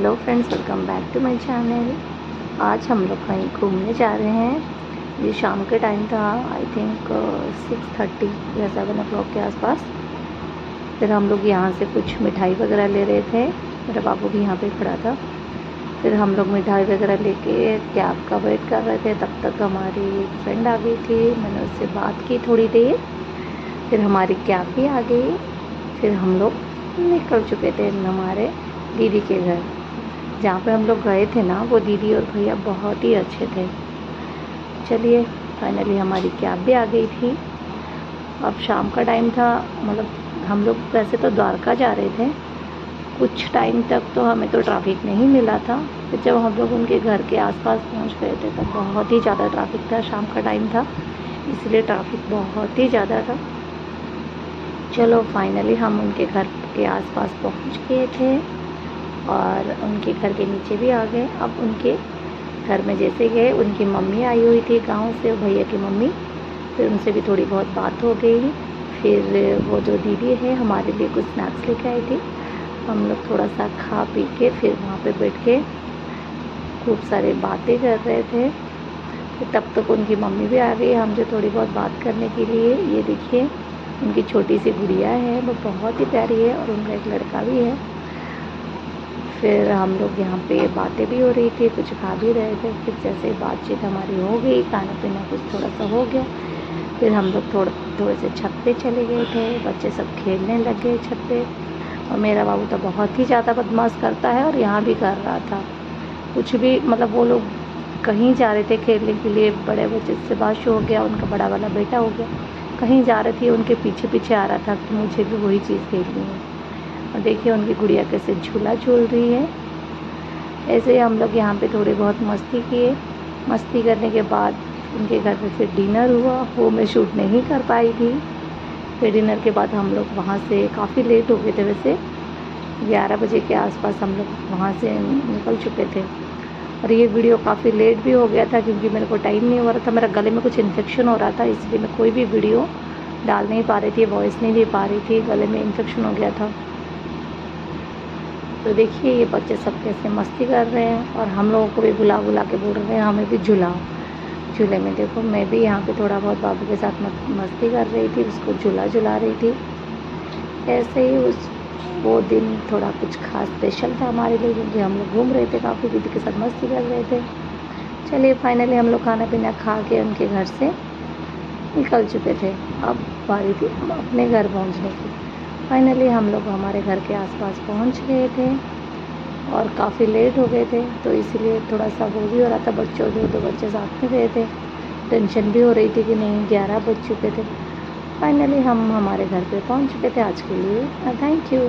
Hello friends, welcome back to my channel. आज हम लोग कहीं घूमने जा रहे हैं। ये शाम के टाइम था, आई थिंक 6:30 या 7 o'clock के आसपास। फिर हम लोग यहाँ से कुछ मिठाई वगैरह ले रहे थे। मेरा बाबू भी यहाँ पे खड़ा था। फिर हम लोग मिठाई वगैरह लेके कैब का वेट कर रहे थे। तब तक हमारी एक फ्रेंड आ गई थी, मैंने उससे बात की थोड़ी देर। फिर हमारी कैब भी आ गई। फिर हम लोग निकल चुके थे हमारे दीदी के घर। जहाँ पे हम लोग गए थे ना, वो दीदी और भैया बहुत ही अच्छे थे। चलिए, फाइनली हमारी कैब भी आ गई थी। अब शाम का टाइम था, मतलब हम लोग वैसे तो द्वारका जा रहे थे। कुछ टाइम तक तो हमें तो ट्रैफिक नहीं मिला था। फिर जब हम लोग उनके घर के आसपास पहुँच गए थे तब बहुत ही ज़्यादा ट्रैफिक था। शाम का टाइम था, इसलिए ट्रैफिक बहुत ही ज़्यादा था। चलो, फाइनली हम उनके घर के आसपास पहुँच गए थे और उनके घर के नीचे भी आ गए। अब उनके घर में जैसे गए, उनकी मम्मी आई हुई थी गांव से, भैया की मम्मी। फिर उनसे भी थोड़ी बहुत बात हो गई। फिर वो जो दीदी है हमारे लिए कुछ स्नैक्स लेके आई थी। हम लोग थोड़ा सा खा पी के फिर वहाँ पे बैठ के खूब सारे बातें कर रहे थे। फिर तब तक उनकी मम्मी भी आ गई हमसे थोड़ी बहुत बात करने के लिए। ये देखिए, उनकी छोटी सी गुड़िया है, वो बहुत ही प्यारी है, और उनका एक लड़का भी है। फिर हम लोग यहाँ पे बातें भी हो रही थी, कुछ खा भी रहे थे। फिर जैसे बातचीत हमारी हो गई, खाना पीना कुछ थोड़ा सा हो गया। फिर हम लोग थोड़े से छत पे चले गए थे। बच्चे सब खेलने लग गए छत पे। और मेरा बाबू तो बहुत ही ज़्यादा बदमाश करता है, और यहाँ भी कर रहा था कुछ भी। मतलब वो लोग कहीं जा रहे थे खेलने के लिए, बड़े बच्चे से बाशु हो गया, उनका बड़ा वाला बेटा हो गया, कहीं जा रहे थे, उनके पीछे पीछे आ रहा था कि मुझे भी वही चीज़ खेलनी है। और देखिए उनकी गुड़िया कैसे झूला झूल रही है। ऐसे ही हम लोग यहाँ पे थोड़ी बहुत मस्ती किए। मस्ती करने के बाद उनके घर पे फिर डिनर हुआ, वो मैं शूट नहीं कर पाई थी। फिर डिनर के बाद हम लोग वहाँ से काफ़ी लेट हो गए थे, वैसे 11 बजे के आसपास हम लोग वहाँ से निकल चुके थे। और ये वीडियो काफ़ी लेट भी हो गया था क्योंकि मेरे को टाइम नहीं हो रहा था। मेरा गले में कुछ इन्फेक्शन हो रहा था, इसलिए मैं कोई भी वीडियो डाल नहीं पा रही थी, वॉइस नहीं दे पा रही थी, गले में इन्फेक्शन हो गया था। तो देखिए ये बच्चे सब कैसे मस्ती कर रहे हैं, और हम लोगों को भी बुला बुला के बोल रहे हैं हमें भी झुलाओ। झूले में देखो, मैं भी यहाँ पे थोड़ा बहुत बाबू के साथ मस्ती कर रही थी, उसको झूला झुला रही थी। ऐसे ही वो दिन थोड़ा कुछ खास स्पेशल था हमारे लिए, क्योंकि हम लोग घूम रहे थे, काफ़ी दीदी के साथ मस्ती कर रहे थे। चलिए, फाइनली हम लोग खाना पीना खा के उनके घर से निकल चुके थे। अब बारी थी अपने घर पहुँचने की। फाइनली हम लोग हमारे घर के आसपास पहुँच गए थे और काफ़ी लेट हो गए थे, तो इसलिए थोड़ा सा वो भी हो रहा था। बच्चों के 2 बच्चे साथ में गए थे, टेंशन भी हो रही थी कि नहीं 11 बज चुके थे। फाइनली हम हमारे घर पे पहुँच चुके थे आज के लिए। Thank you.